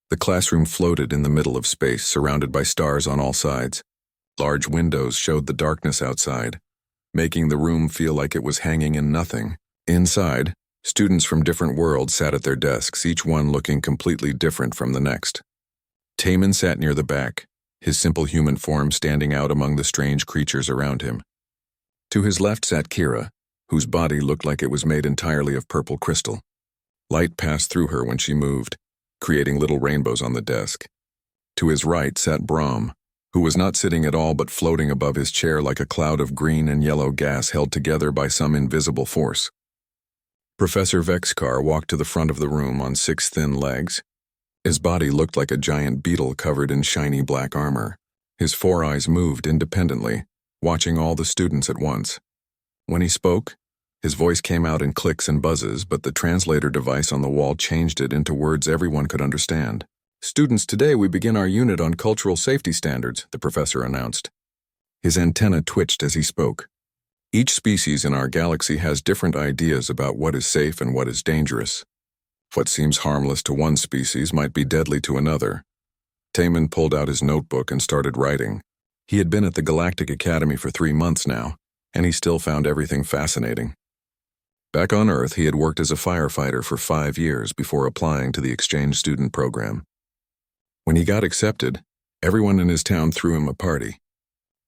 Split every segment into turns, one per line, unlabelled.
The classroom floated in the middle of space, surrounded by stars on all sides. Large windows showed the darkness outside, making the room feel like it was hanging in nothing. Inside, students from different worlds sat at their desks, each one looking completely different from the next. Taman sat near the back, his simple human form standing out among the strange creatures around him. To his left sat Kira, whose body looked like it was made entirely of purple crystal. Light passed through her when she moved, creating little rainbows on the desk. To his right sat Brahm, who was not sitting at all but floating above his chair like a cloud of green and yellow gas held together by some invisible force. Professor Vexkar walked to the front of the room on 6 thin legs. His body looked like a giant beetle covered in shiny black armor. His 4 eyes moved independently, watching all the students at once. When he spoke, his voice came out in clicks and buzzes, but the translator device on the wall changed it into words everyone could understand. "Students, today we begin our unit on cultural safety standards," the professor announced. His antenna twitched as he spoke. "Each species in our galaxy has different ideas about what is safe and what is dangerous. What seems harmless to one species might be deadly to another." Taman pulled out his notebook and started writing. He had been at the Galactic Academy for 3 months now, and he still found everything fascinating. Back on Earth, he had worked as a firefighter for 5 years before applying to the exchange student program. When he got accepted, everyone in his town threw him a party.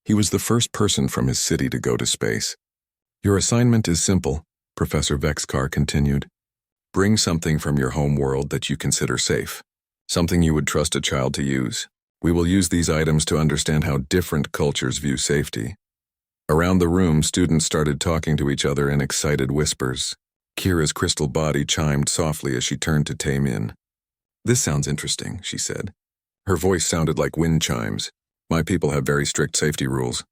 He was the first person from his city to go to space. "Your assignment is simple," Professor Vexkar continued. "Bring something from your home world that you consider safe, something you would trust a child to use. We will use these items to understand how different cultures view safety." Around the room, students started talking to each other in excited whispers. Kira's crystal body chimed softly as she turned to Taman. "This sounds interesting," she said. Her voice sounded like wind chimes. "My people have very strict safety rules.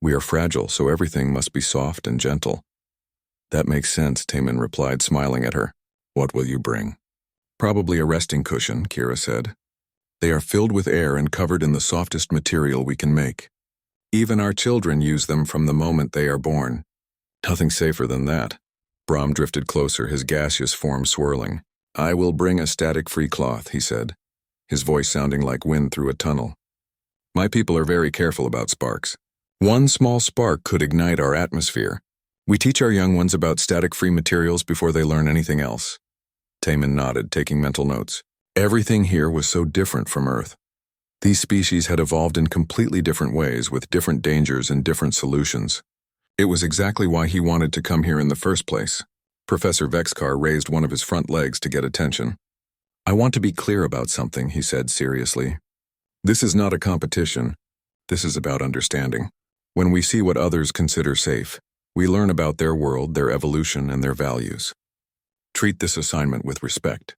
We are fragile, so everything must be soft and gentle." "That makes sense," Taman replied, smiling at her. "What will you bring?" "Probably a resting cushion," Kira said. "They are filled with air and covered in the softest material we can make. Even our children use them from the moment they are born." "Nothing safer than that." Brahm drifted closer, his gaseous form swirling. "I will bring a static-free cloth," he said, his voice sounding like wind through a tunnel. "My people are very careful about sparks. One small spark could ignite our atmosphere. We teach our young ones about static-free materials before they learn anything else." Taman nodded, taking mental notes. Everything here was so different from Earth. These species had evolved in completely different ways, with different dangers and different solutions. It was exactly why he wanted to come here in the first place. Professor Vexkar raised one of his front legs to get attention. "I want to be clear about something," he said seriously. "This is not a competition. This is about understanding. When we see what others consider safe, we learn about their world, their evolution, and their values. Treat this assignment with respect."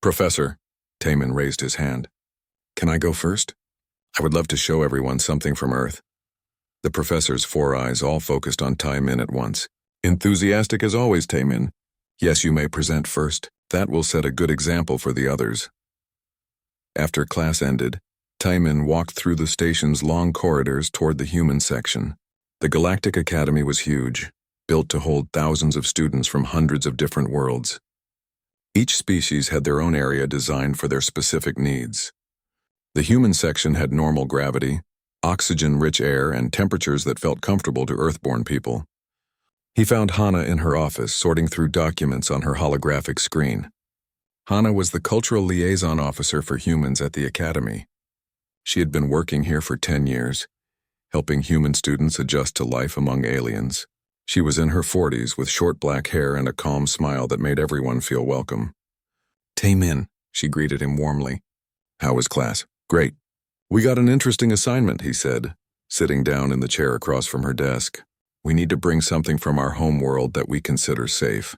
"Professor," Taman raised his hand. "Can I go first? I would love to show everyone something from Earth." The professor's 4 eyes all focused on Taman at once. "Enthusiastic as always, Taman. Yes, you may present first. That will set a good example for the others." After class ended, Taman walked through the station's long corridors toward the human section. The Galactic Academy was huge, built to hold thousands of students from hundreds of different worlds. Each species had their own area designed for their specific needs. The human section had normal gravity, oxygen-rich air, and temperatures that felt comfortable to Earthborn people. He found Hana in her office, sorting through documents on her holographic screen. Hana was the cultural liaison officer for humans at the Academy. She had been working here for 10 years, helping human students adjust to life among aliens. She was in her 40s with short black hair and a calm smile that made everyone feel welcome. "Taman," she greeted him warmly. "How was class?" "Great. We got an interesting assignment," he said, sitting down in the chair across from her desk. "We need to bring something from our home world that we consider safe.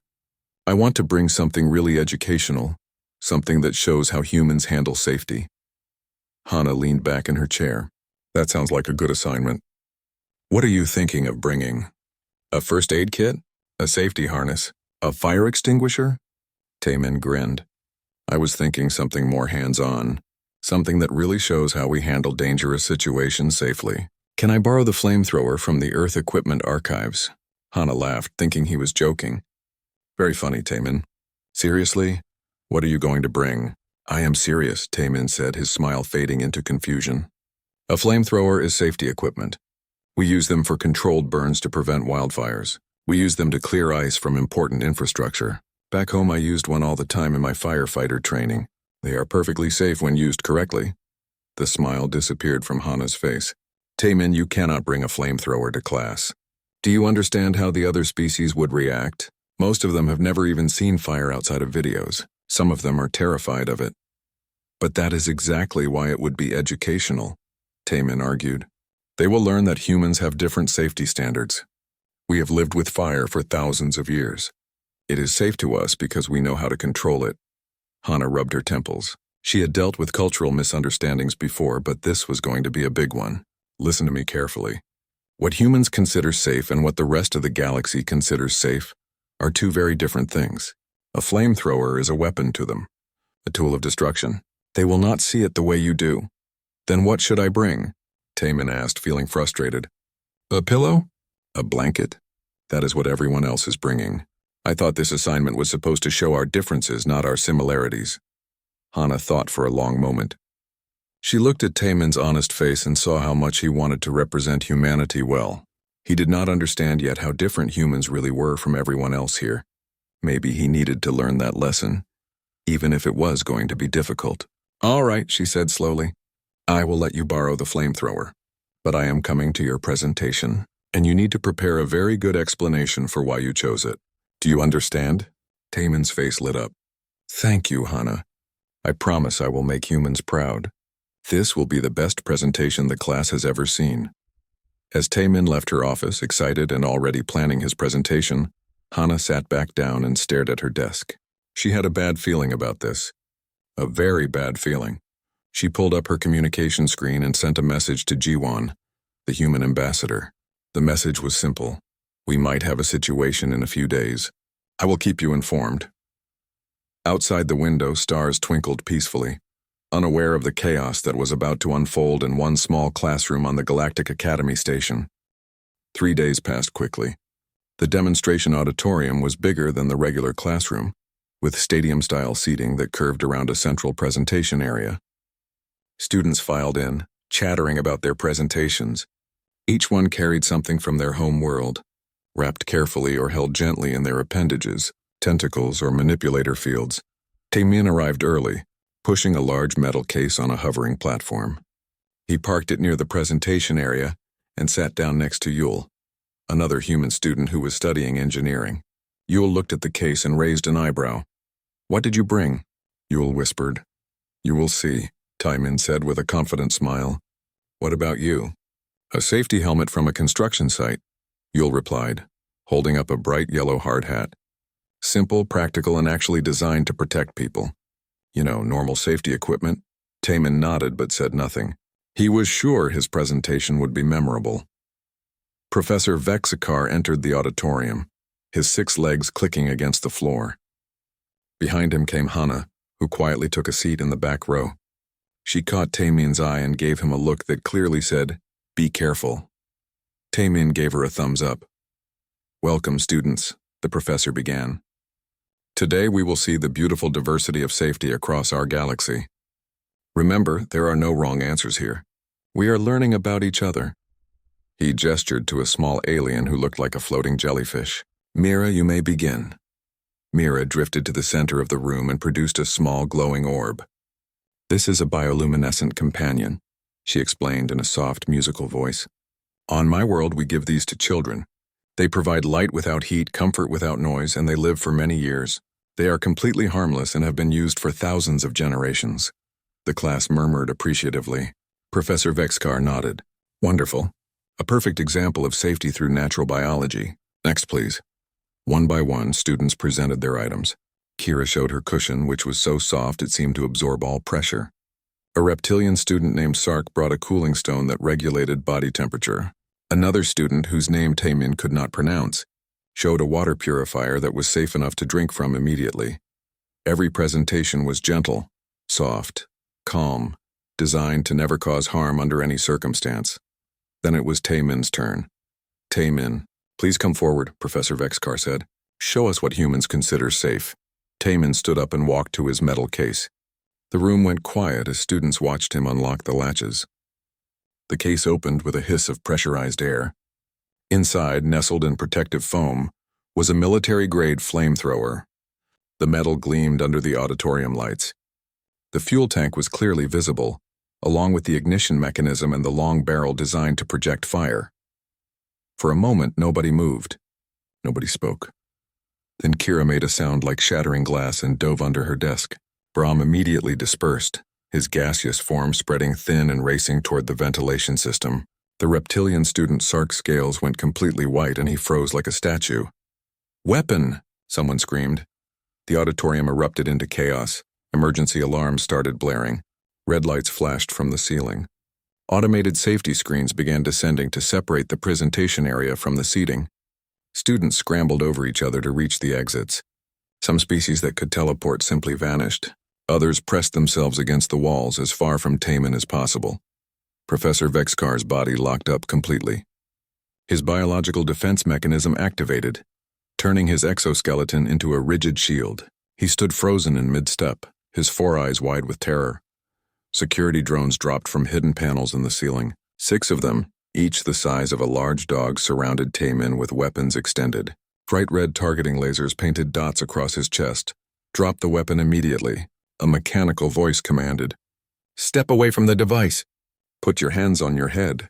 I want to bring something really educational, something that shows how humans handle safety." Hana leaned back in her chair. "That sounds like a good assignment. What are you thinking of bringing? A first aid kit? A safety harness? A fire extinguisher?" Taman grinned. "I was thinking something more hands-on, something that really shows how we handle dangerous situations safely. Can I borrow the flamethrower from the Earth Equipment Archives?" Hana laughed, thinking he was joking. "Very funny, Taman. Seriously? What are you going to bring?" I am serious, Taemin said, his smile fading into confusion. A flamethrower is safety equipment. We use them for controlled burns to prevent wildfires. We use them to clear ice from important infrastructure. Back home I used one all the time in my firefighter training. They are perfectly safe when used correctly. The smile disappeared from Hana's face. Taemin, you cannot bring a flamethrower to class. Do you understand how the other species would react? Most of them have never even seen fire outside of videos. Some of them are terrified of it. But that is exactly why it would be educational, Taemin argued. They will learn that humans have different safety standards. We have lived with fire for thousands of years. It is safe to us because we know how to control it. Hana rubbed her temples. She had dealt with cultural misunderstandings before, but this was going to be a big one. Listen to me carefully. What humans consider safe and what the rest of the galaxy considers safe are two very different things. A flamethrower is a weapon to them, a tool of destruction. They will not see it the way you do. Then what should I bring? Taemin asked, feeling frustrated. A pillow? A blanket? That is what everyone else is bringing. I thought this assignment was supposed to show our differences, not our similarities. Hana thought for a long moment. She looked at Taemin's honest face and saw how much he wanted to represent humanity well. He did not understand yet how different humans really were from everyone else here. Maybe he needed to learn that lesson, even if it was going to be difficult. All right, she said slowly. I will let you borrow the flamethrower, but I am coming to your presentation, and you need to prepare a very good explanation for why you chose it. Do you understand? Taemin's face lit up. Thank you, Hana. I promise I will make humans proud. This will be the best presentation the class has ever seen. As Taemin left her office, excited and already planning his presentation, Hana sat back down and stared at her desk. She had a bad feeling about this. A very bad feeling. She pulled up her communication screen and sent a message to Jiwon, the human ambassador. The message was simple. We might have a situation in a few days. I will keep you informed. Outside the window, stars twinkled peacefully, unaware of the chaos that was about to unfold in one small classroom on the Galactic Academy station. 3 days passed quickly. The demonstration auditorium was bigger than the regular classroom, with stadium-style seating that curved around a central presentation area. Students filed in, chattering about their presentations. Each one carried something from their home world, wrapped carefully or held gently in their appendages, tentacles, or manipulator fields. Taemin arrived early, pushing a large metal case on a hovering platform. He parked it near the presentation area and sat down next to Yule, another human student who was studying engineering. Yule looked at the case and raised an eyebrow. What did you bring? Yule whispered. You will see, Taemin said with a confident smile. What about you? A safety helmet from a construction site, Yule replied, holding up a bright yellow hard hat. Simple, practical, and actually designed to protect people. You know, normal safety equipment. Taemin nodded but said nothing. He was sure his presentation would be memorable. Professor Vexikar entered the auditorium, his 6 legs clicking against the floor. Behind him came Hana, who quietly took a seat in the back row. She caught Taemin's eye and gave him a look that clearly said, "Be careful." Taemin gave her a thumbs up. Welcome, students, the professor began. Today we will see the beautiful diversity of safety across our galaxy. Remember, there are no wrong answers here. We are learning about each other. He gestured to a small alien who looked like a floating jellyfish. Mira, you may begin. Mira drifted to the center of the room and produced a small glowing orb. This is a bioluminescent companion, she explained in a soft musical voice. On my world, we give these to children. They provide light without heat, comfort without noise, and they live for many years. They are completely harmless and have been used for thousands of generations. The class murmured appreciatively. Professor Vexkar nodded. Wonderful. A perfect example of safety through natural biology. Next, please. One by one, students presented their items. Kira showed her cushion, which was so soft it seemed to absorb all pressure. A reptilian student named Sark brought a cooling stone that regulated body temperature. Another student, whose name Taemin could not pronounce, showed a water purifier that was safe enough to drink from immediately. Every presentation was gentle, soft, calm, designed to never cause harm under any circumstance. Then it was Taemin's turn. Taemin, please come forward, Professor Vexkar said. Show us what humans consider safe. Taemin stood up and walked to his metal case. The room went quiet as students watched him unlock the latches. The case opened with a hiss of pressurized air. Inside, nestled in protective foam, was a military-grade flamethrower. The metal gleamed under the auditorium lights. The fuel tank was clearly visible, along with the ignition mechanism and the long barrel designed to project fire. For a moment, nobody moved. Nobody spoke. Then Kira made a sound like shattering glass and dove under her desk. Brahm immediately dispersed, his gaseous form spreading thin and racing toward the ventilation system. The reptilian student Sark's scales went completely white and he froze like a statue. "Weapon!" someone screamed. The auditorium erupted into chaos. Emergency alarms started blaring. Red lights flashed from the ceiling. Automated safety screens began descending to separate the presentation area from the seating. Students scrambled over each other to reach the exits. Some species that could teleport simply vanished. Others pressed themselves against the walls as far from Taman as possible. Professor Vexkar's body locked up completely. His biological defense mechanism activated, turning his exoskeleton into a rigid shield. He stood frozen in mid-step, his four eyes wide with terror. Security drones dropped from hidden panels in the ceiling. 6 of them, each the size of a large dog, surrounded Taman with weapons extended. Bright red targeting lasers painted dots across his chest. "Drop the weapon immediately," a mechanical voice commanded. "Step away from the device. Put your hands on your head."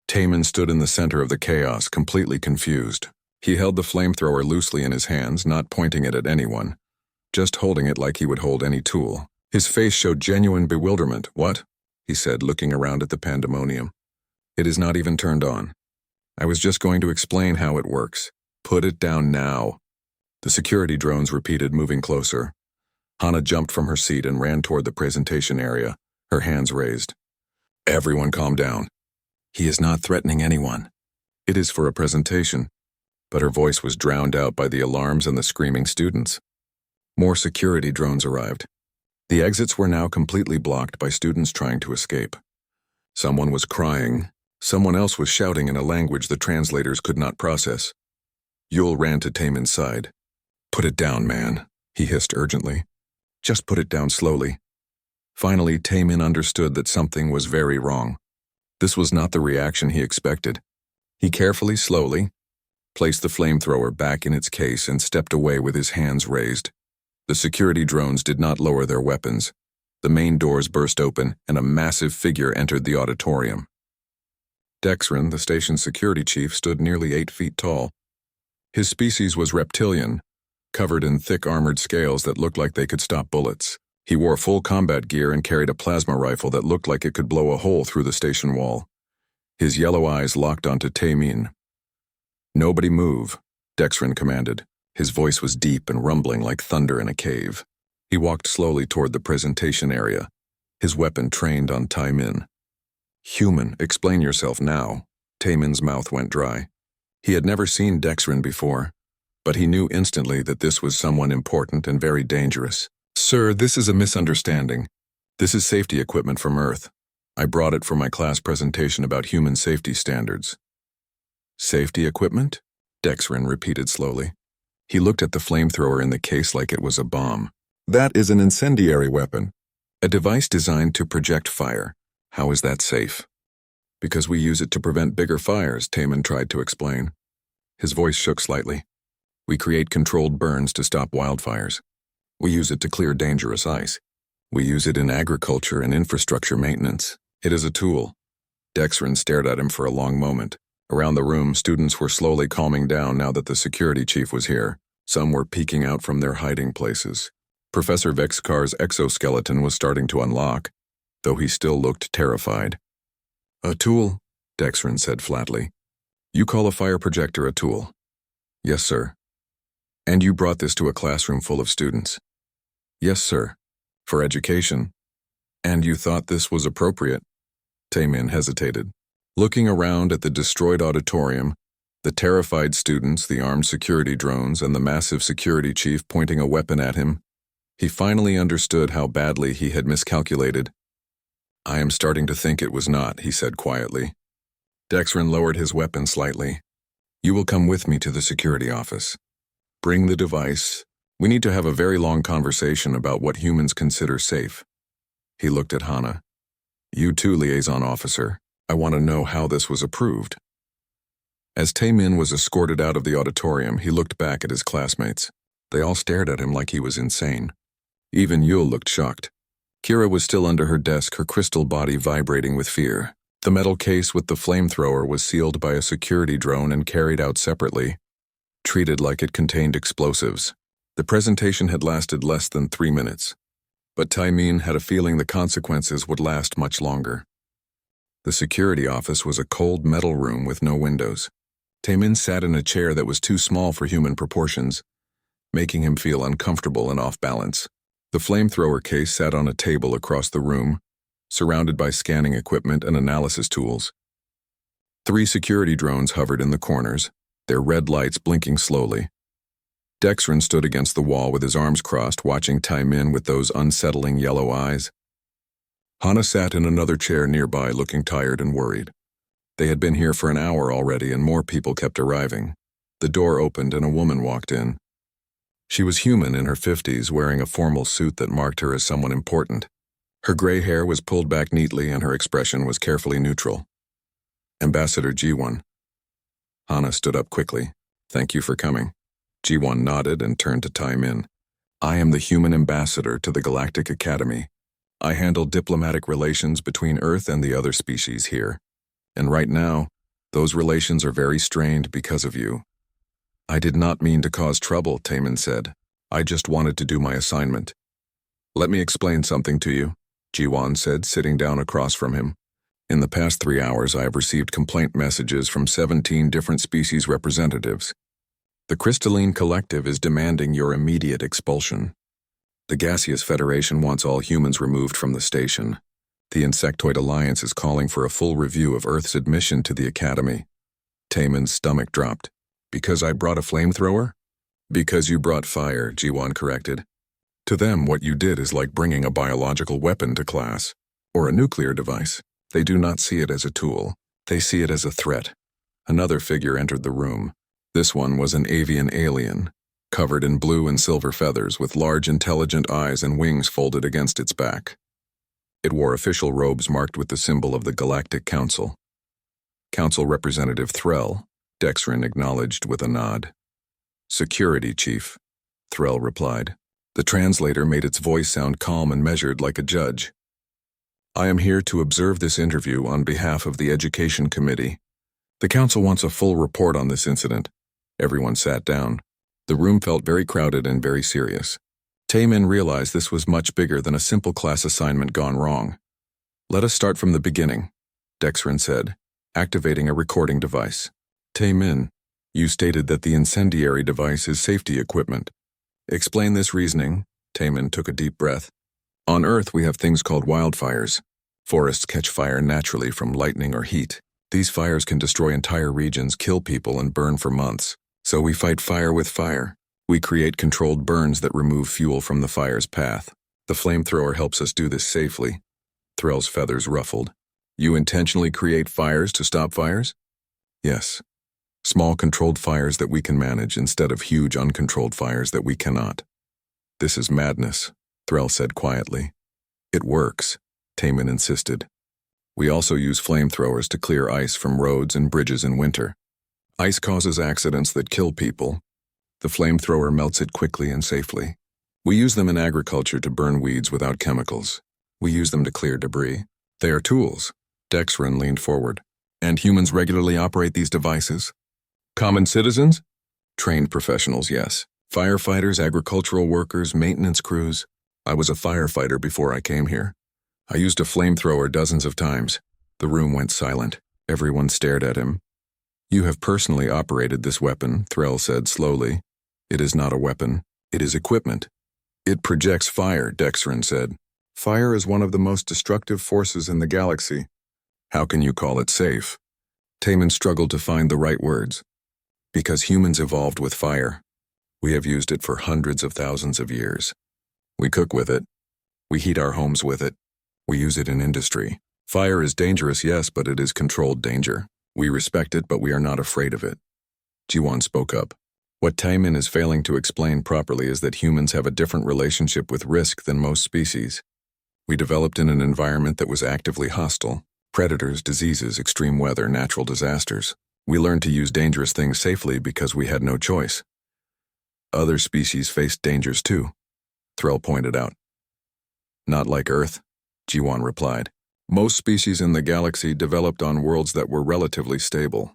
Taman stood in the center of the chaos, completely confused. He held the flamethrower loosely in his hands, not pointing it at anyone, just holding it like he would hold any tool. His face showed genuine bewilderment. "What?" he said, looking around at the pandemonium. "It is not even turned on. I was just going to explain how it works. Put it down now." The security drones repeated, moving closer. Hana jumped from her seat and ran toward the presentation area, her hands raised. "Everyone calm down. He is not threatening anyone. It is for a presentation." But her voice was drowned out by the alarms and the screaming students. More security drones arrived. The exits were now completely blocked by students trying to escape. Someone was crying. Someone else was shouting in a language the translators could not process. Yul ran to Taman's side. "Put it down, man," he hissed urgently. "Just put it down slowly." Finally, Taman understood that something was very wrong. This was not the reaction he expected. He carefully, slowly, placed the flamethrower back in its case and stepped away with his hands raised. The security drones did not lower their weapons. The main doors burst open and a massive figure entered the auditorium. Dexrin, the station's security chief, stood nearly 8 feet tall. His species was reptilian, covered in thick armored scales that looked like they could stop bullets. He wore full combat gear and carried a plasma rifle that looked like it could blow a hole through the station wall. His yellow eyes locked onto Tamin. "Nobody move," Dexrin commanded. His voice was deep and rumbling like thunder in a cave. He walked slowly toward the presentation area, his weapon trained on Tamin. "Human, explain yourself now." Tamin's mouth went dry. He had never seen Dexrin before, but he knew instantly that this was someone important and very dangerous. "Sir, this is a misunderstanding. This is safety equipment from Earth. I brought it for my class presentation about human safety standards." "Safety equipment?" Dexrin repeated slowly. He looked at the flamethrower in the case like it was a bomb. "That is an incendiary weapon. A device designed to project fire. How is that safe?" "Because we use it to prevent bigger fires," Taman tried to explain. His voice shook slightly. "We create controlled burns to stop wildfires. We use it to clear dangerous ice. We use it in agriculture and infrastructure maintenance. It is a tool." Dexrin stared at him for a long moment. Around the room, students were slowly calming down now that the security chief was here. Some were peeking out from their hiding places. Professor Vexkar's exoskeleton was starting to unlock, though he still looked terrified. "A tool," Dexrin said flatly. "You call a fire projector a tool?" "Yes, sir." "And you brought this to a classroom full of students?" "Yes, sir. For education." "And you thought this was appropriate?" Taman hesitated. Looking around at the destroyed auditorium, the terrified students, the armed security drones, and the massive security chief pointing a weapon at him, he finally understood how badly he had miscalculated. "I am starting to think it was not," he said quietly. Dexrin lowered his weapon slightly. "You will come with me to the security office. Bring the device, We need to have a very long conversation about what humans consider safe. He looked at Hana. You too, liaison officer. I want to know how this was approved. As Tae-min was escorted out of the auditorium, he looked back at his classmates. They all stared at him like he was insane. Even Yul looked shocked. Kira was still under her desk, her crystal body vibrating with fear. The metal case with the flamethrower was sealed by a security drone and carried out separately, treated like it contained explosives. The presentation had lasted less than 3 minutes, but Tae-min had a feeling the consequences would last much longer. The security office was a cold metal room with no windows. Tae-min sat in a chair that was too small for human proportions, making him feel uncomfortable and off balance. The flamethrower case sat on a table across the room, surrounded by scanning equipment and analysis tools. 3 security drones hovered in the corners, their red lights blinking slowly. Dexrin stood against the wall with his arms crossed, watching Tae-min with those unsettling yellow eyes. Hana sat in another chair nearby, looking tired and worried. They had been here for an hour already, and more people kept arriving. The door opened and a woman walked in. She was human, in her 50s, wearing a formal suit that marked her as someone important. Her gray hair was pulled back neatly and her expression was carefully neutral. Ambassador Ji-won. Hana stood up quickly. Thank you for coming. Ji-won nodded and turned to Tae-min. I am the human ambassador to the Galactic Academy. I handle diplomatic relations between Earth and the other species here. And right now, those relations are very strained because of you. I did not mean to cause trouble, Tae-min said. I just wanted to do my assignment. Let me explain something to you, Ji-won said, sitting down across from him. In the past 3 hours, I have received complaint messages from 17 different species representatives. The Crystalline Collective is demanding your immediate expulsion. The Gaseous Federation wants all humans removed from the station. The Insectoid Alliance is calling for a full review of Earth's admission to the Academy. Tae-min's stomach dropped. Because I brought a flamethrower? Because you brought fire, Ji-won corrected. To them, what you did is like bringing a biological weapon to class, or a nuclear device. They do not see it as a tool. They see it as a threat. Another figure entered the room. This one was an avian alien, covered in blue and silver feathers with large intelligent eyes and wings folded against its back. It wore official robes marked with the symbol of the Galactic Council. Council Representative Threll, Dexrin acknowledged with a nod. Security Chief, Threll replied. The translator made its voice sound calm and measured like a judge. I am here to observe this interview on behalf of the Education Committee. The Council wants a full report on this incident. Everyone sat down. The room felt very crowded and very serious. Tae-min realized this was much bigger than a simple class assignment gone wrong. Let us start from the beginning, Dexrin said, activating a recording device. Tae-min, you stated that the incendiary device is safety equipment. Explain this reasoning. Tae-min took a deep breath. On Earth, we have things called wildfires. Forests catch fire naturally from lightning or heat. These fires can destroy entire regions, kill people, and burn for months. So we fight fire with fire. We create controlled burns that remove fuel from the fire's path. The flamethrower helps us do this safely. Threll's feathers ruffled. You intentionally create fires to stop fires? Yes. Small controlled fires that we can manage instead of huge uncontrolled fires that we cannot. This is madness, Threll said quietly. It works, Tae-min insisted. We also use flamethrowers to clear ice from roads and bridges in winter. Ice causes accidents that kill people. The flamethrower melts it quickly and safely. We use them in agriculture to burn weeds without chemicals. We use them to clear debris. They are tools. Dexrin leaned forward. And humans regularly operate these devices? Common citizens? Trained professionals, yes. Firefighters, agricultural workers, maintenance crews. I was a firefighter before I came here. I used a flamethrower dozens of times. The room went silent. Everyone stared at him. You have personally operated this weapon, Threll said slowly. It is not a weapon. It is equipment. It projects fire, Dexrin said. Fire is one of the most destructive forces in the galaxy. How can you call it safe? Tae-min struggled to find the right words. Because humans evolved with fire. We have used it for hundreds of thousands of years. We cook with it. We heat our homes with it. We use it in industry. Fire is dangerous, yes, but it is controlled danger. We respect it, but we are not afraid of it. Ji-won spoke up. What Taimin is failing to explain properly is that humans have a different relationship with risk than most species. We developed in an environment that was actively hostile. Predators, diseases, extreme weather, natural disasters. We learned to use dangerous things safely because we had no choice. Other species faced dangers too, Threll pointed out. Not like Earth, Jiwan replied. Most species in the galaxy developed on worlds that were relatively stable.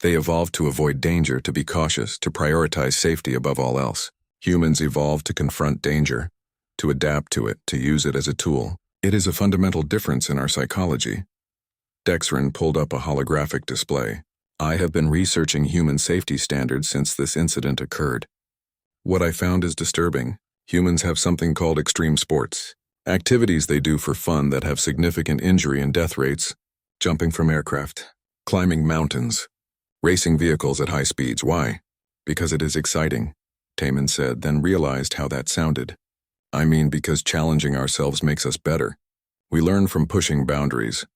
They evolved to avoid danger, to be cautious, to prioritize safety above all else. Humans evolved to confront danger, to adapt to it, to use it as a tool. It is a fundamental difference in our psychology. Dexrin pulled up a holographic display. I have been researching human safety standards since this incident occurred. What I found is disturbing. Humans have something called extreme sports. Activities they do for fun that have significant injury and death rates. Jumping from aircraft, climbing mountains, racing vehicles at high speeds. Why? Because it is exciting, Taimin said, then realized how that sounded. I mean, because challenging ourselves makes us better. We learn from pushing boundaries.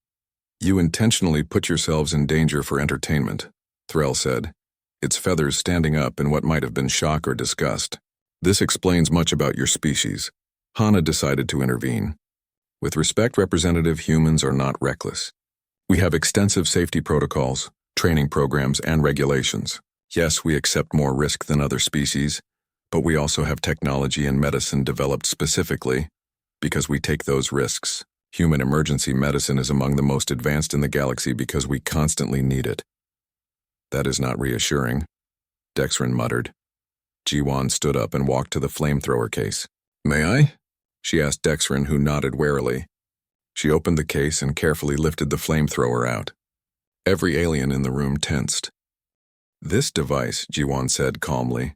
You intentionally put yourselves in danger for entertainment, Threll said, its feathers standing up in what might have been shock or disgust. This explains much about your species. Hana decided to intervene. With respect, Representative, humans are not reckless. We have extensive safety protocols, training programs, and regulations. Yes, we accept more risk than other species, but we also have technology and medicine developed specifically because we take those risks. Human emergency medicine is among the most advanced in the galaxy because we constantly need it. That is not reassuring, Dexrin muttered. Jiwan stood up and walked to the flamethrower case. May I? She asked Dexrin, who nodded warily. She opened the case and carefully lifted the flamethrower out. Every alien in the room tensed. This device, Jiwan said calmly,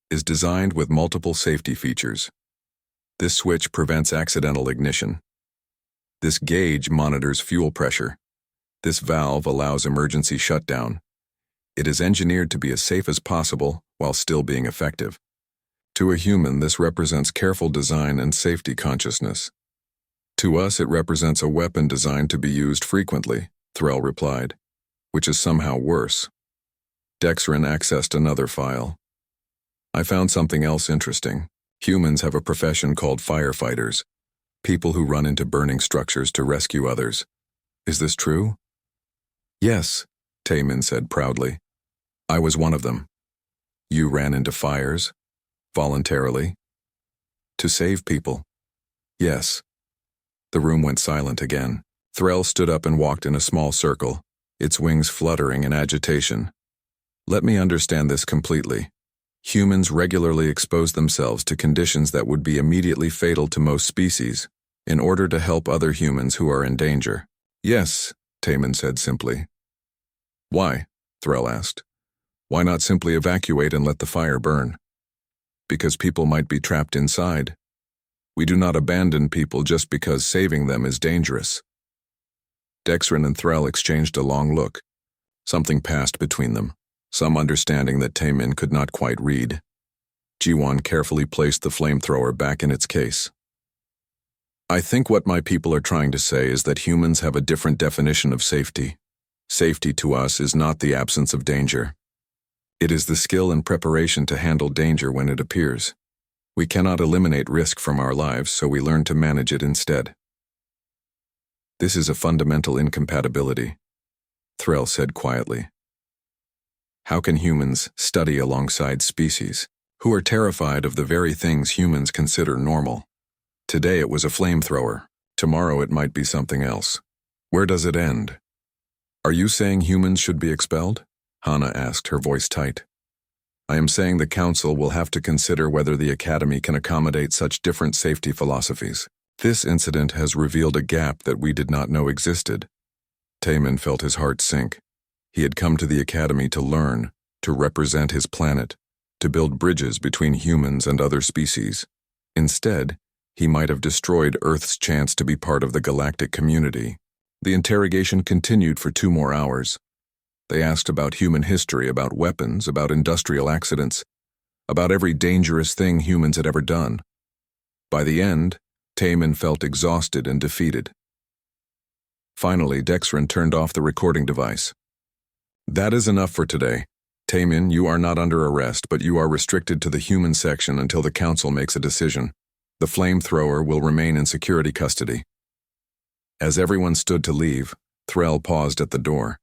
is designed with multiple safety features. This switch prevents accidental ignition. This gauge monitors fuel pressure. This valve allows emergency shutdown. It is engineered to be as safe as possible while still being effective. To a human, this represents careful design and safety consciousness. To us, it represents a weapon designed to be used frequently, Threll replied, which is somehow worse. Dexrin accessed another file. I found something else interesting. Humans have a profession called firefighters, people who run into burning structures to rescue others. Is this true? Yes, Taimin said proudly. I was one of them. You ran into fires? Voluntarily? To save people? Yes. The room went silent again. Threll stood up and walked in a small circle, its wings fluttering in agitation. Let me understand this completely. Humans regularly expose themselves to conditions that would be immediately fatal to most species, in order to help other humans who are in danger. Yes, Taimin said simply. Why? Threll asked. Why not simply evacuate and let the fire burn? Because people might be trapped inside. We do not abandon people just because saving them is dangerous. Dexrin and Threll exchanged a long look. Something passed between them, some understanding that Taimin could not quite read. Jiwan carefully placed the flamethrower back in its case. I think what my people are trying to say is that humans have a different definition of safety. Safety to us is not the absence of danger. It is the skill and preparation to handle danger when it appears. We cannot eliminate risk from our lives, so we learn to manage it instead. This is a fundamental incompatibility, Threll said quietly. How can humans study alongside species who are terrified of the very things humans consider normal? Today it was a flamethrower. Tomorrow it might be something else. Where does it end? Are you saying humans should be expelled? Hana asked, her voice tight. I am saying the Council will have to consider whether the Academy can accommodate such different safety philosophies. This incident has revealed a gap that we did not know existed. Taimin felt his heart sink. He had come to the Academy to learn, to represent his planet, to build bridges between humans and other species. Instead, he might have destroyed Earth's chance to be part of the galactic community. The interrogation continued for 2 more hours. They asked about human history, about weapons, about industrial accidents, about every dangerous thing humans had ever done. By the end, Taimin felt exhausted and defeated. Finally, Dexrin turned off the recording device. That is enough for today. Taemin, you are not under arrest, but you are restricted to the human section until the council makes a decision. The Flamethrower will remain in security custody. As everyone stood to leave, Threll paused at the door.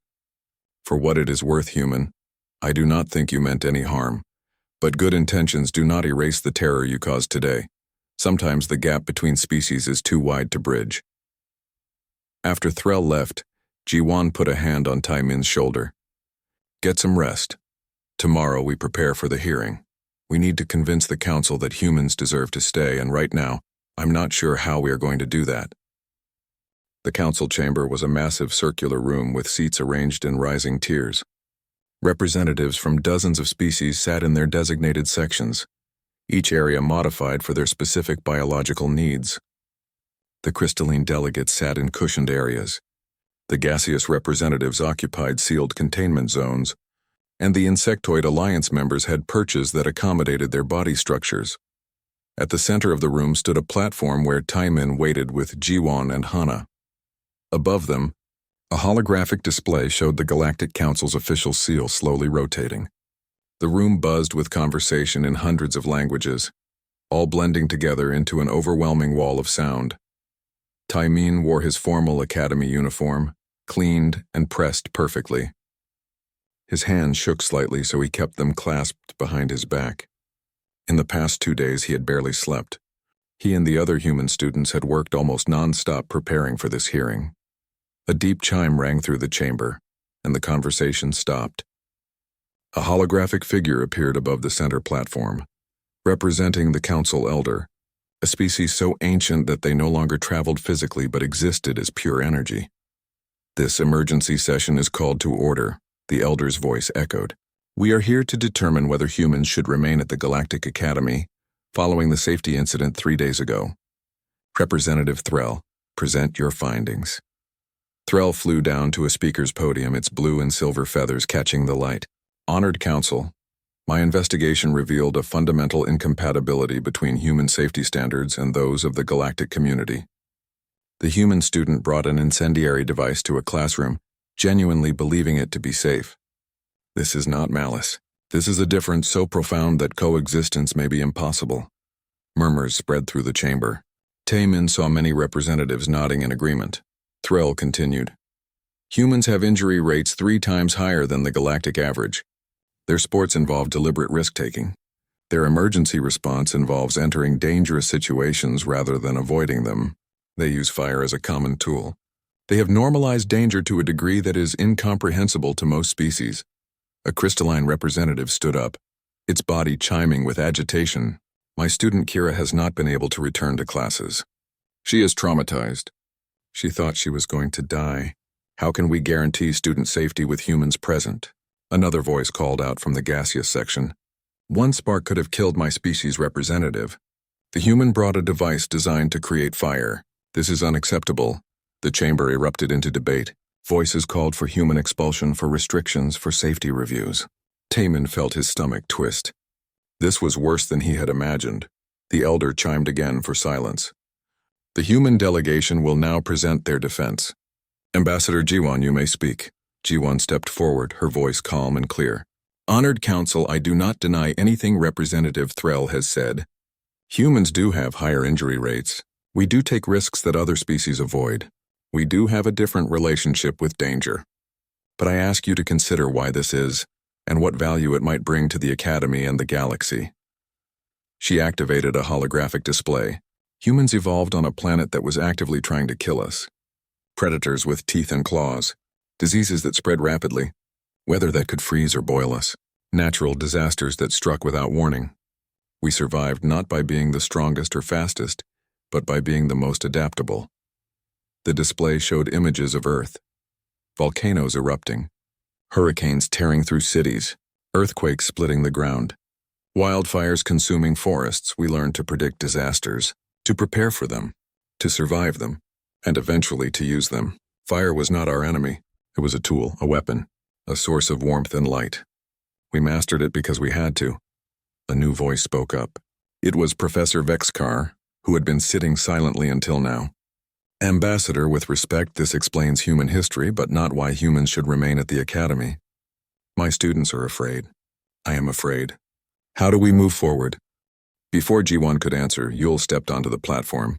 For what it is worth, human, I do not think you meant any harm. But good intentions do not erase the terror you caused today. Sometimes the gap between species is too wide to bridge. After Threll left, Ji-won put a hand on Taemin's shoulder. Get some rest. Tomorrow we prepare for the hearing. We need to convince the council that humans deserve to stay, and right now, I'm not sure how we are going to do that. The council chamber was a massive circular room with seats arranged in rising tiers. Representatives from dozens of species sat in their designated sections, each area modified for their specific biological needs. The crystalline delegates sat in cushioned areas. The gaseous representatives occupied sealed containment zones, and the insectoid alliance members had perches that accommodated their body structures. At the center of the room stood a platform where Taemin waited with Ji-won and Hana. Above them, a holographic display showed the Galactic Council's official seal slowly rotating. The room buzzed with conversation in hundreds of languages, all blending together into an overwhelming wall of sound. Taemin wore his formal academy uniform, cleaned and pressed perfectly. His hands shook slightly, so he kept them clasped behind his back. In the past 2 days, he had barely slept. He and the other human students had worked almost non-stop preparing for this hearing. A deep chime rang through the chamber, and the conversation stopped. A holographic figure appeared above the center platform, representing the council elder, a species so ancient that they no longer traveled physically but existed as pure energy. This emergency session is called to order, the elder's voice echoed. We are here to determine whether humans should remain at the Galactic Academy following the safety incident 3 days ago. Representative Threll, present your findings. Threll flew down to a speaker's podium, its blue and silver feathers catching the light. Honored Council, my investigation revealed a fundamental incompatibility between human safety standards and those of the galactic community. The human student brought an incendiary device to a classroom, genuinely believing it to be safe. This is not malice. This is a difference so profound that coexistence may be impossible. Murmurs spread through the chamber. Taemin saw many representatives nodding in agreement. Threll continued. Humans have injury rates 3 times higher than the galactic average. Their sports involve deliberate risk-taking. Their emergency response involves entering dangerous situations rather than avoiding them. They use fire as a common tool. They have normalized danger to a degree that is incomprehensible to most species. A crystalline representative stood up, its body chiming with agitation. My student Kira has not been able to return to classes. She is traumatized. She thought she was going to die. How can we guarantee student safety with humans present? Another voice called out from the gaseous section. One spark could have killed my species representative. The human brought a device designed to create fire. This is unacceptable. The chamber erupted into debate. Voices called for human expulsion, for restrictions, for safety reviews. Taemin felt his stomach twist. This was worse than he had imagined. The elder chimed again for silence. The human delegation will now present their defense. Ambassador Ji-won, you may speak. Ji-won stepped forward, her voice calm and clear. Honored Council, I do not deny anything Representative Threll has said. Humans do have higher injury rates. We do take risks that other species avoid. We do have a different relationship with danger. But I ask you to consider why this is, and what value it might bring to the Academy and the galaxy. She activated a holographic display. Humans evolved on a planet that was actively trying to kill us. Predators with teeth and claws, diseases that spread rapidly, weather that could freeze or boil us, natural disasters that struck without warning. We survived not by being the strongest or fastest, but by being the most adaptable. The display showed images of Earth, volcanoes erupting, hurricanes tearing through cities, earthquakes splitting the ground, wildfires consuming forests. We learned to predict disasters, to prepare for them, to survive them, and eventually to use them. Fire was not our enemy. It was a tool, a weapon, a source of warmth and light. We mastered it because we had to. A new voice spoke up. It was Professor Vexkar, who had been sitting silently until now. Ambassador, with respect, this explains human history, but not why humans should remain at the Academy. My students are afraid. I am afraid. How do we move forward? Before Ji-won could answer, Yul stepped onto the platform.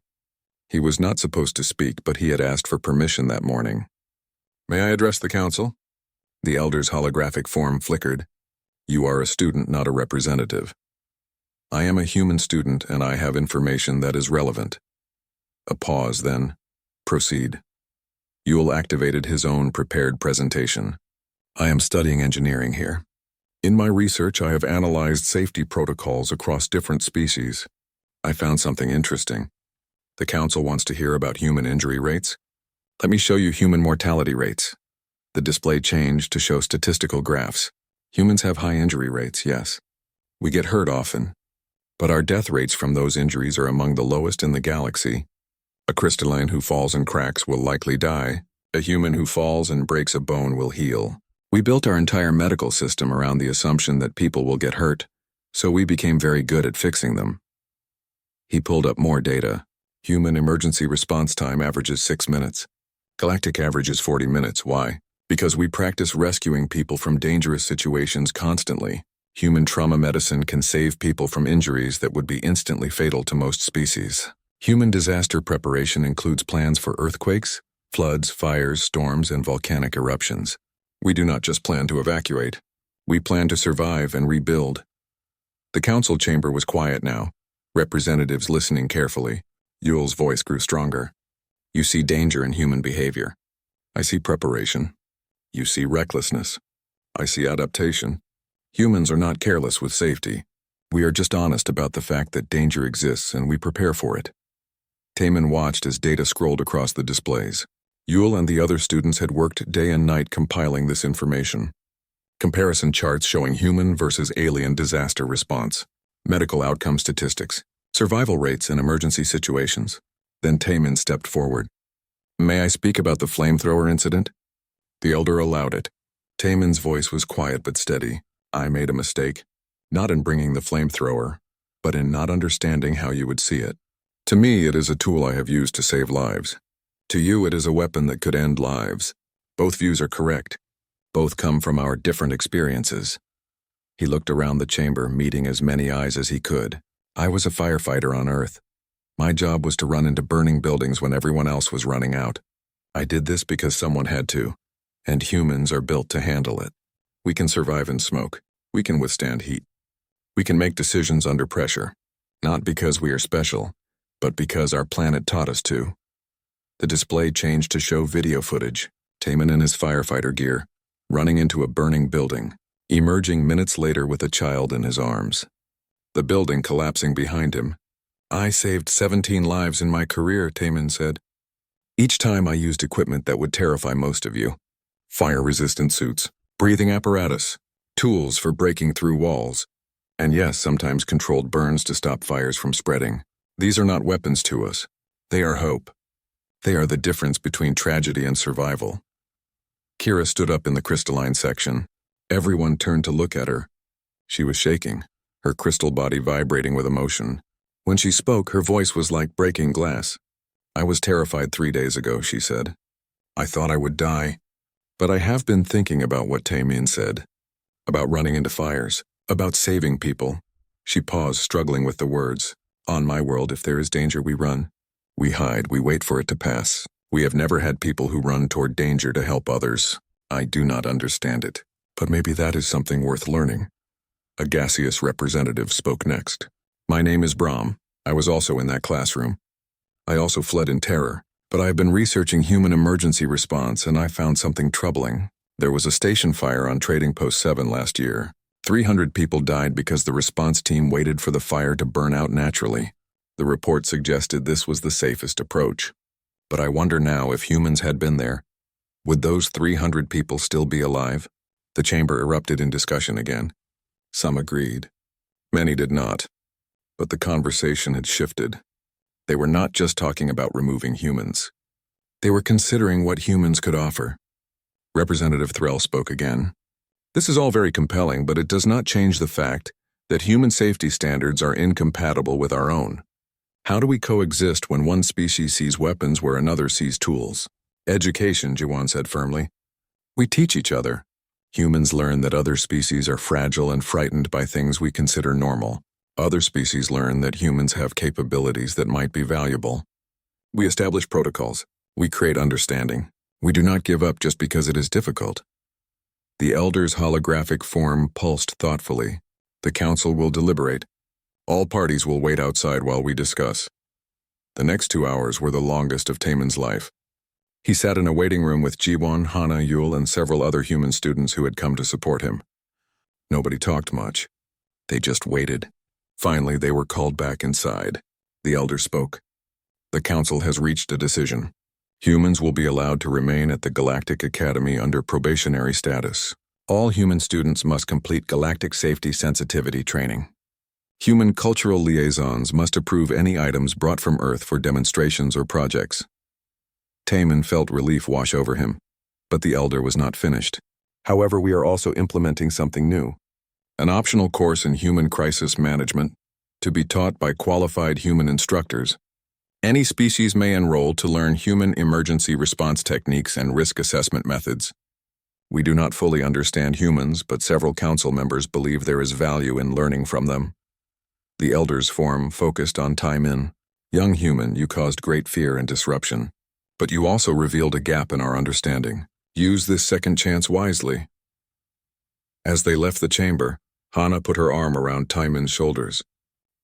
He was not supposed to speak, but he had asked for permission that morning. May I address the council? The elder's holographic form flickered. You are a student, not a representative. I am a human student, and I have information that is relevant. A pause, then. Proceed. Yul activated his own prepared presentation. I am studying engineering here. In my research, I have analyzed safety protocols across different species. I found something interesting. The council wants to hear about human injury rates. Let me show you human mortality rates. The display changed to show statistical graphs. Humans have high injury rates, yes. We get hurt often. But our death rates from those injuries are among the lowest in the galaxy. A crystalline who falls and cracks will likely die. A human who falls and breaks a bone will heal. We built our entire medical system around the assumption that people will get hurt, so we became very good at fixing them. He pulled up more data. Human emergency response time averages 6 minutes. Galactic average is 40 minutes. Why? Because we practice rescuing people from dangerous situations constantly. Human trauma medicine can save people from injuries that would be instantly fatal to most species. Human disaster preparation includes plans for earthquakes, floods, fires, storms, and volcanic eruptions. We do not just plan to evacuate. We plan to survive and rebuild. The council chamber was quiet now, representatives listening carefully. Yul's voice grew stronger. You see danger in human behavior. I see preparation. You see recklessness. I see adaptation. Humans are not careless with safety. We are just honest about the fact that danger exists and we prepare for it. Taemin watched as data scrolled across the displays. Yul and the other students had worked day and night compiling this information. Comparison charts showing human versus alien disaster response, medical outcome statistics, survival rates in emergency situations. Then Taemin stepped forward. May I speak about the Flamethrower incident? The elder allowed it. Taemin's voice was quiet but steady. I made a mistake, not in bringing the Flamethrower, but in not understanding how you would see it. To me, it is a tool I have used to save lives. To you, it is a weapon that could end lives. Both views are correct. Both come from our different experiences. He looked around the chamber, meeting as many eyes as he could. I was a firefighter on Earth. My job was to run into burning buildings when everyone else was running out. I did this because someone had to, and humans are built to handle it. We can survive in smoke. We can withstand heat. We can make decisions under pressure, not because we are special, but because our planet taught us to. The display changed to show video footage, Taemin in his firefighter gear, running into a burning building, emerging minutes later with a child in his arms. The building collapsing behind him. I saved 17 lives in my career, Taemin said. Each time I used equipment that would terrify most of you. Fire-resistant suits, breathing apparatus, tools for breaking through walls, and yes, sometimes controlled burns to stop fires from spreading. These are not weapons to us. They are hope. They are the difference between tragedy and survival. Kira stood up in the crystalline section. Everyone turned to look at her. She was shaking, her crystal body vibrating with emotion. When she spoke, her voice was like breaking glass. I was terrified 3 days ago, she said. I thought I would die. But I have been thinking about what Taemin said. About running into fires. About saving people. She paused, struggling with the words. On my world, if there is danger, we run. We hide, we wait for it to pass. We have never had people who run toward danger to help others. I do not understand it. But maybe that is something worth learning. A gaseous representative spoke next. My name is Brahm. I was also in that classroom. I also fled in terror, but I have been researching human emergency response and I found something troubling. There was a station fire on Trading Post 7 last year. 300 people died because the response team waited for the fire to burn out naturally. The report suggested this was the safest approach. But I wonder now if humans had been there. Would those 300 people still be alive? The chamber erupted in discussion again. Some agreed. Many did not. But the conversation had shifted. They were not just talking about removing humans. They were considering what humans could offer. Representative Threll spoke again. This is all very compelling, but it does not change the fact that human safety standards are incompatible with our own. How do we coexist when one species sees weapons where another sees tools? Education, Ji-won said firmly. We teach each other. Humans learn that other species are fragile and frightened by things we consider normal. Other species learn that humans have capabilities that might be valuable. We establish protocols. We create understanding. We do not give up just because it is difficult. The elders' holographic form pulsed thoughtfully. The council will deliberate. All parties will wait outside while we discuss. The next 2 hours were the longest of Taemin's life. He sat in a waiting room with Jiwon, Hana, Yul, and several other human students who had come to support him. Nobody talked much. They just waited. Finally, they were called back inside. The elder spoke. The council has reached a decision. Humans will be allowed to remain at the Galactic Academy under probationary status. All human students must complete Galactic Safety Sensitivity training. Human cultural liaisons must approve any items brought from Earth for demonstrations or projects. Taemin felt relief wash over him, but the elder was not finished. However, we are also implementing something new. An optional course in human crisis management, to be taught by qualified human instructors. Any species may enroll to learn human emergency response techniques and risk assessment methods. We do not fully understand humans, but several council members believe there is value in learning from them. The elders' forum focused on Taemin. Young human, you caused great fear and disruption. But you also revealed a gap in our understanding. Use this second chance wisely. As they left the chamber, Hana put her arm around Taemin's shoulders.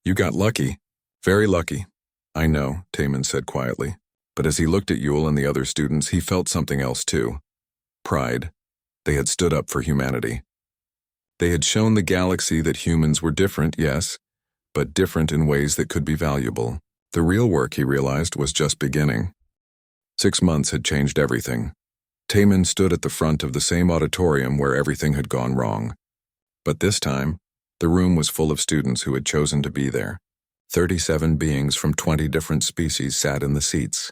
You got lucky. Very lucky. I know, Taemin said quietly. But as he looked at Yul and the other students, he felt something else too. Pride. They had stood up for humanity. They had shown the galaxy that humans were different, yes, but different in ways that could be valuable. The real work, he realized, was just beginning. 6 months had changed everything. Taemin stood at the front of the same auditorium where everything had gone wrong. But this time, the room was full of students who had chosen to be there. 37 beings from 20 different species sat in the seats,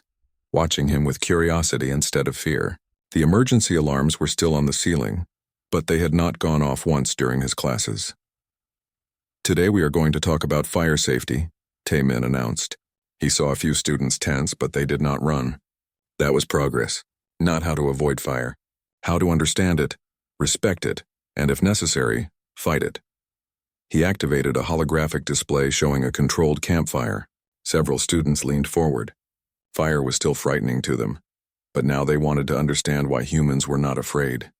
watching him with curiosity instead of fear. The emergency alarms were still on the ceiling, but they had not gone off once during his classes. Today we are going to talk about fire safety, Taemin announced. He saw a few students tense, but they did not run. That was progress. Not how to avoid fire. How to understand it, respect it, and if necessary, fight it. He activated a holographic display showing a controlled campfire. Several students leaned forward. Fire was still frightening to them, but now they wanted to understand why humans were not afraid.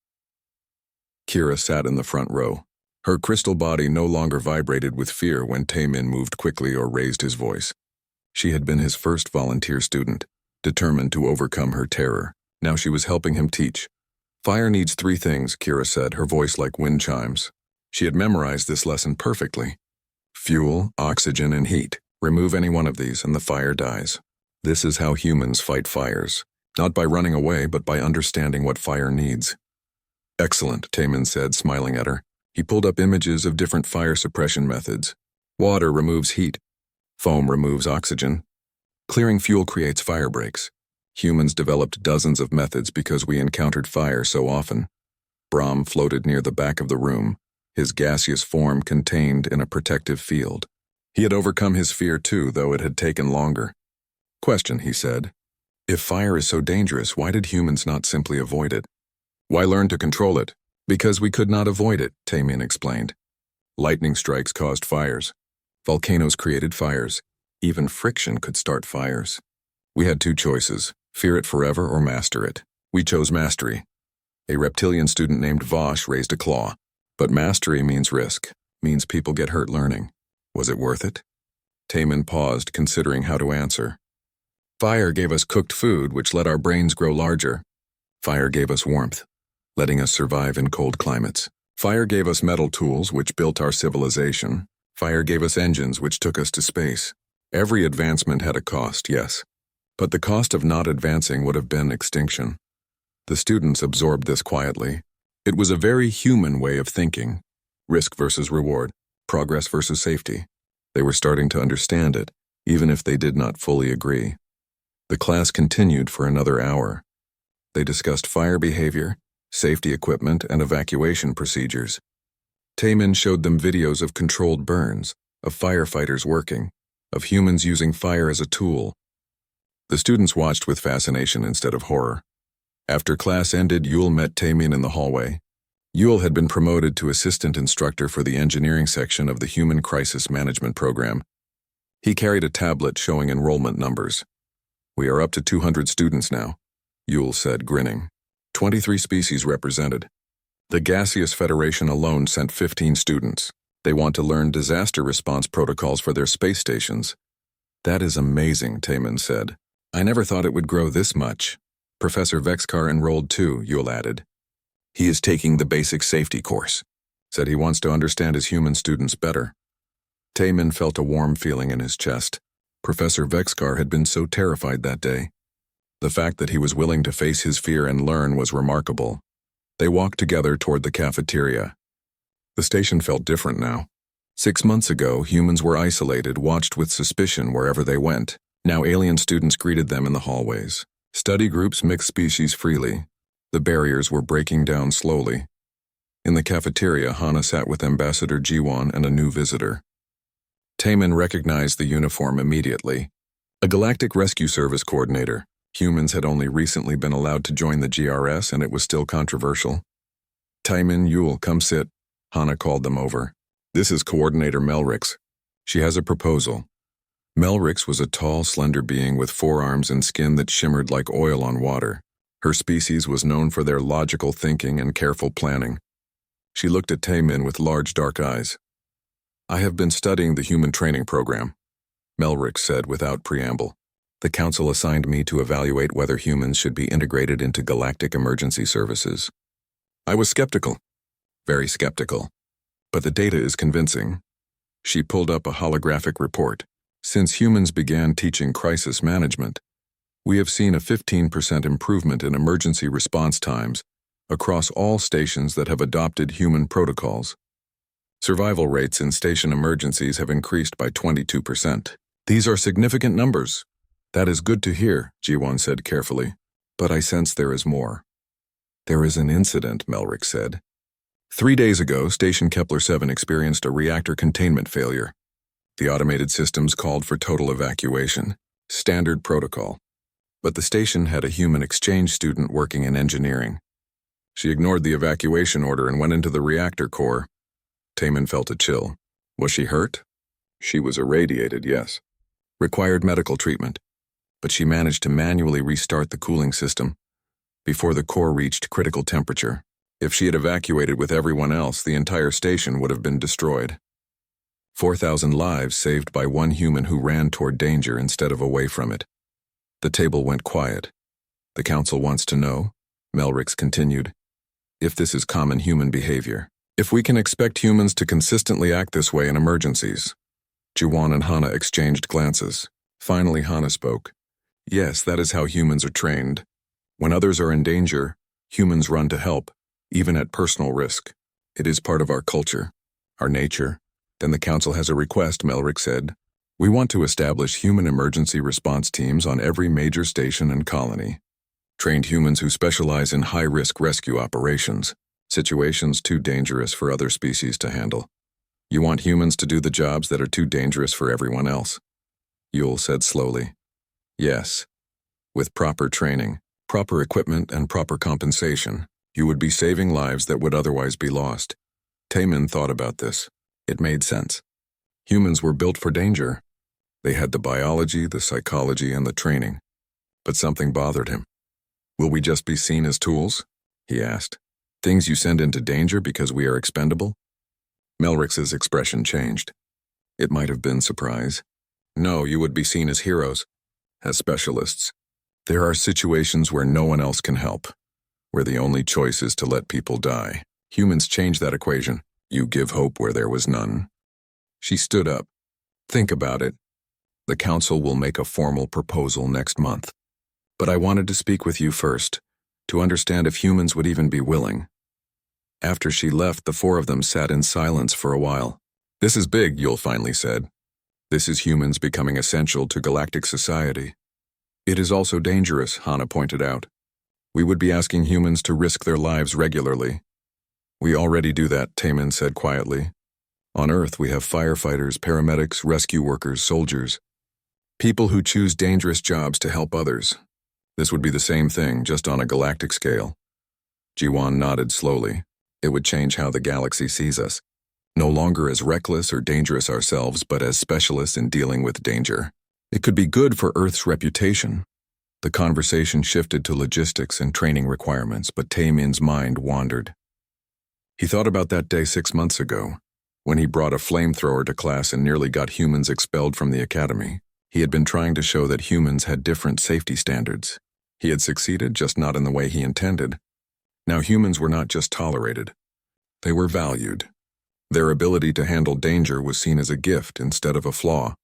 Kira sat in the front row. Her crystal body no longer vibrated with fear when Taemin moved quickly or raised his voice. She had been his first volunteer student, determined to overcome her terror. Now she was helping him teach. Fire needs 3 things, Kira said, her voice like wind chimes. She had memorized this lesson perfectly. Fuel, oxygen, and heat. Remove any one of these and the fire dies. This is how humans fight fires. Not by running away, but by understanding what fire needs. Excellent, Taemin said, smiling at her. He pulled up images of different fire suppression methods. Water removes heat. Foam removes oxygen. Clearing fuel creates fire breaks. Humans developed dozens of methods because we encountered fire so often. Brahm floated near the back of the room, his gaseous form contained in a protective field. He had overcome his fear too, though it had taken longer. Question, he said. If fire is so dangerous, why did humans not simply avoid it? Why learn to control it? Because we could not avoid it, Taemin explained. Lightning strikes caused fires. Volcanoes created fires. Even friction could start fires. We had 2 choices, fear it forever or master it. We chose mastery. A reptilian student named Vosh raised a claw. But mastery means risk, means people get hurt learning. Was it worth it? Taemin paused, considering how to answer. Fire gave us cooked food, which let our brains grow larger. Fire gave us warmth, letting us survive in cold climates. Fire gave us metal tools, which built our civilization. Fire gave us engines, which took us to space. Every advancement had a cost, yes. But the cost of not advancing would have been extinction. The students absorbed this quietly. It was a very human way of thinking. Risk versus reward, progress versus safety. They were starting to understand it, even if they did not fully agree. The class continued for another hour. They discussed fire behavior, safety equipment, and evacuation procedures. Taemin showed them videos of controlled burns, of firefighters working, of humans using fire as a tool. The students watched with fascination instead of horror. After class ended, Yul met Taemin in the hallway. Yule had been promoted to assistant instructor for the engineering section of the Human Crisis Management Program. He carried a tablet showing enrollment numbers. "We are up to 200 students now," Yule said, grinning. 23 species represented. The Gaseous Federation alone sent 15 students. They want to learn disaster response protocols for their space stations. "That is amazing," Taman said. "I never thought it would grow this much." Professor Vexkar enrolled too, Yule added. "He is taking the basic safety course," said he wants to understand his human students better. Taman felt a warm feeling in his chest. Professor Vexkar had been so terrified that day. The fact that he was willing to face his fear and learn was remarkable. They walked together toward the cafeteria. The station felt different now. 6 months ago, humans were isolated, watched with suspicion wherever they went. Now alien students greeted them in the hallways. Study groups mixed species freely. The barriers were breaking down slowly. In the cafeteria, Hana sat with Ambassador Jiwon and a new visitor. Taman recognized the uniform immediately. A Galactic Rescue Service coordinator. Humans had only recently been allowed to join the GRS, and it was still controversial. "Taman, Yule, come sit," Hana called them over. "This is Coordinator Melrix. She has a proposal." Melrix was a tall, slender being with forearms and skin that shimmered like oil on water. Her species was known for their logical thinking and careful planning. She looked at Taman with large dark eyes. "I have been studying the human training program," Melrix said without preamble. "The Council assigned me to evaluate whether humans should be integrated into galactic emergency services. I was skeptical, very skeptical, but the data is convincing." She pulled up a holographic report. "Since humans began teaching crisis management, we have seen a 15% improvement in emergency response times across all stations that have adopted human protocols. Survival rates in station emergencies have increased by 22%. These are significant numbers." "That is good to hear," Jiwon said carefully, "but I sense there is more." "There is an incident," Melrix said. 3 days ago, Station Kepler 7 experienced a reactor containment failure. The automated systems called for total evacuation, standard protocol. But the station had a human exchange student working in engineering. She ignored the evacuation order and went into the reactor core. Taman felt a chill. Was she hurt? She was irradiated, yes. Required medical treatment. But she managed to manually restart the cooling system before the core reached critical temperature. If she had evacuated with everyone else, the entire station would have been destroyed. 4,000 lives saved by one human who ran toward danger instead of away from it. The table went quiet. "The Council wants to know," Melrix continued, "if this is common human behavior. If we can expect humans to consistently act this way in emergencies." Jiwon and Hana exchanged glances. Finally, Hana spoke. "Yes, that is how humans are trained. When others are in danger, humans run to help, even at personal risk. It is part of our culture, our nature." "Then the Council has a request," Melrix said. "We want to establish human emergency response teams on every major station and colony. Trained humans who specialize in high-risk rescue operations, situations too dangerous for other species to handle. You want humans to do the jobs that are too dangerous for everyone else," Yule said slowly. "Yes. With proper training, proper equipment, and proper compensation, you would be saving lives that would otherwise be lost." Taman thought about this. It made sense. Humans were built for danger. They had the biology, the psychology, and the training. But something bothered him. "Will we just be seen as tools?" he asked. "Things you send into danger because we are expendable?" Melrix's expression changed. It might have been surprise. "No, you would be seen as heroes, as specialists. There are situations where no one else can help, where the only choice is to let people die. Humans change that equation. You give hope where there was none." She stood up. "Think about it. The Council will make a formal proposal next month. But I wanted to speak with you first, to understand if humans would even be willing." After she left, the 4 of them sat in silence for a while. "This is big," Yule finally said. "This is humans becoming essential to galactic society." "It is also dangerous," Hana pointed out. "We would be asking humans to risk their lives regularly." "We already do that," Taman said quietly. "On Earth, we have firefighters, paramedics, rescue workers, soldiers. People who choose dangerous jobs to help others. This would be the same thing, just on a galactic scale." Jiwon nodded slowly. It would change how the galaxy sees us, no longer as reckless or dangerous ourselves, but as specialists in dealing with danger. It could be good for Earth's reputation. The conversation shifted to logistics and training requirements, but Taemin's mind wandered. He thought about that day 6 months ago, when he brought a flamethrower to class and nearly got humans expelled from the academy. He had been trying to show that humans had different safety standards. He had succeeded, just not in the way he intended. Now humans were not just tolerated. They were valued. Their ability to handle danger was seen as a gift instead of a flaw.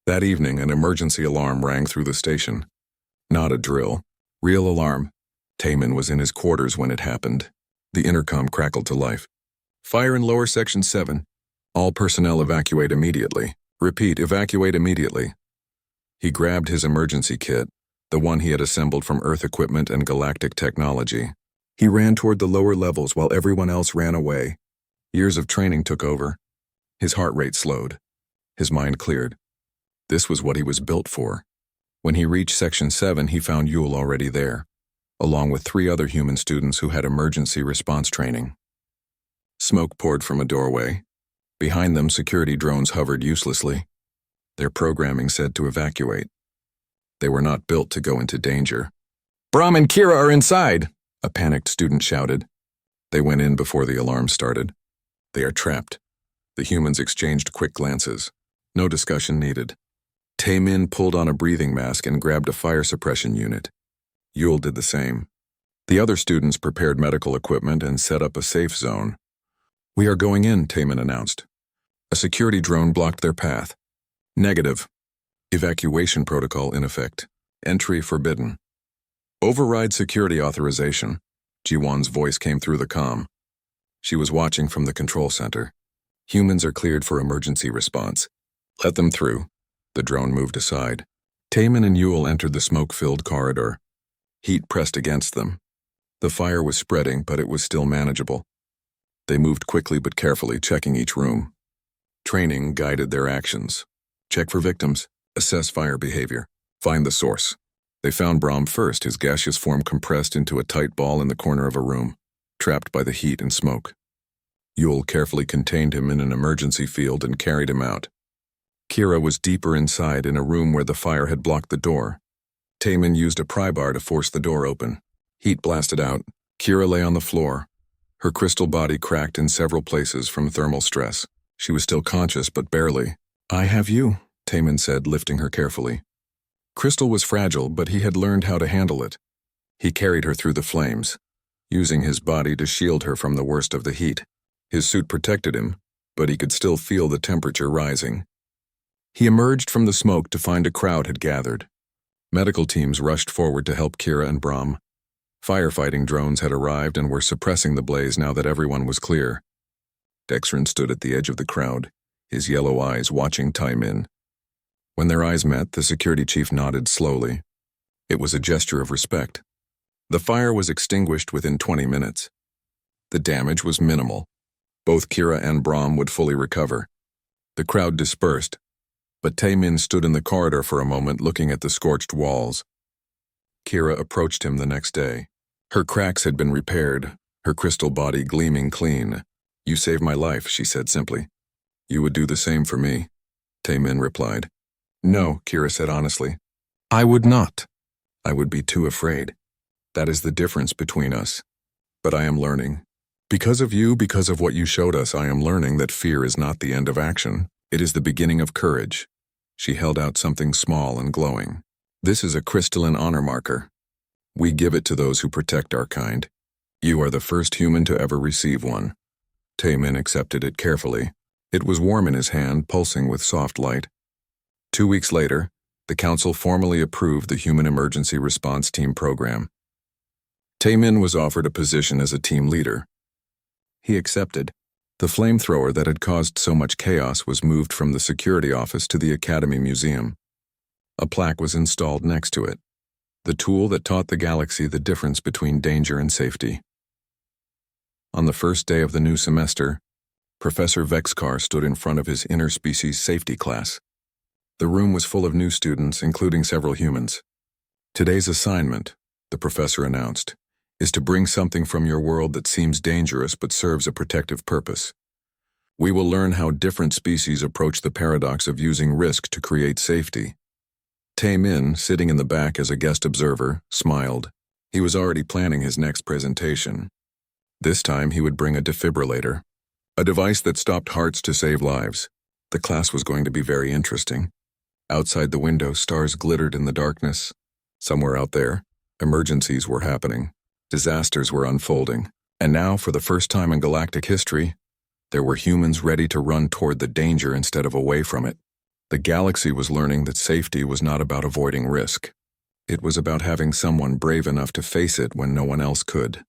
That evening, an emergency alarm rang through the station. Not a drill. Real alarm. Taemin was in his quarters when it happened. The intercom crackled to life. Fire in lower section 7. All personnel evacuate immediately. Repeat, evacuate immediately. He grabbed his emergency kit, the one he had assembled from Earth equipment and galactic technology. He ran toward the lower levels while everyone else ran away. Years of training took over. His heart rate slowed. His mind cleared. This was what he was built for. When he reached Section 7, he found Yule already there, along with 3 other human students who had emergency response training. Smoke poured from a doorway. Behind them, security drones hovered uselessly. Their programming said to evacuate. They were not built to go into danger. "Brahm and Kira are inside!" a panicked student shouted. They went in before the alarm started. "They are trapped." The humans exchanged quick glances. No discussion needed. Taemin pulled on a breathing mask and grabbed a fire suppression unit. Yule did the same. The other students prepared medical equipment and set up a safe zone. "We are going in," Taemin announced. A security drone blocked their path. "Negative. Evacuation protocol in effect. Entry forbidden." "Override security authorization." Jiwon's voice came through the comm. She was watching from the control center. "Humans are cleared for emergency response. Let them through." The drone moved aside. Taemin and Yule entered the smoke-filled corridor. Heat pressed against them. The fire was spreading, but it was still manageable. They moved quickly but carefully, checking each room. Training guided their actions. Check for victims. Assess fire behavior. Find the source. They found Brahm first, his gaseous form compressed into a tight ball in the corner of a room, trapped by the heat and smoke. Yule carefully contained him in an emergency field and carried him out. Kira was deeper inside in a room where the fire had blocked the door. Taemin used a pry bar to force the door open. Heat blasted out. Kira lay on the floor. Her crystal body cracked in several places from thermal stress. She was still conscious, but barely. "I have you," Taemin said, lifting her carefully. Crystal was fragile, but he had learned how to handle it. He carried her through the flames, using his body to shield her from the worst of the heat. His suit protected him, but he could still feel the temperature rising. He emerged from the smoke to find a crowd had gathered. Medical teams rushed forward to help Kira and Brahm. Firefighting drones had arrived and were suppressing the blaze now that everyone was clear. Dexrin stood at the edge of the crowd, his yellow eyes watching Taemin. When their eyes met, the security chief nodded slowly. It was a gesture of respect. The fire was extinguished within 20 minutes. The damage was minimal. Both Kira and Brahm would fully recover. The crowd dispersed, but Taemin stood in the corridor for a moment looking at the scorched walls. Kira approached him the next day. Her cracks had been repaired, her crystal body gleaming clean. "You saved my life," she said simply. "You would do the same for me," Taemin replied. "No," Kira said honestly. "I would not. I would be too afraid. That is the difference between us. But I am learning. Because of you, because of what you showed us, I am learning that fear is not the end of action. It is the beginning of courage." She held out something small and glowing. "This is a crystalline honor marker. We give it to those who protect our kind. You are the first human to ever receive one." Taemin accepted it carefully. It was warm in his hand, pulsing with soft light. 2 weeks later, the council formally approved the Human Emergency Response Team program. Taemin was offered a position as a team leader. He accepted. The flamethrower that had caused so much chaos was moved from the security office to the Academy Museum. A plaque was installed next to it, the tool that taught the galaxy the difference between danger and safety. On the first day of the new semester, Professor Vexkar stood in front of his interspecies safety class. The room was full of new students, including several humans. "Today's assignment," the professor announced, is to bring something from your world that seems dangerous but serves a protective purpose. We will learn how different species approach the paradox of using risk to create safety. Tae-min, sitting in the back as a guest observer, smiled. He was already planning his next presentation. This time he would bring a defibrillator, a device that stopped hearts to save lives. The class was going to be very interesting. Outside the window, stars glittered in the darkness. Somewhere out there, emergencies were happening. Disasters were unfolding. And now, for the first time in galactic history, there were humans ready to run toward the danger instead of away from it. The galaxy was learning that safety was not about avoiding risk. It was about having someone brave enough to face it when no one else could.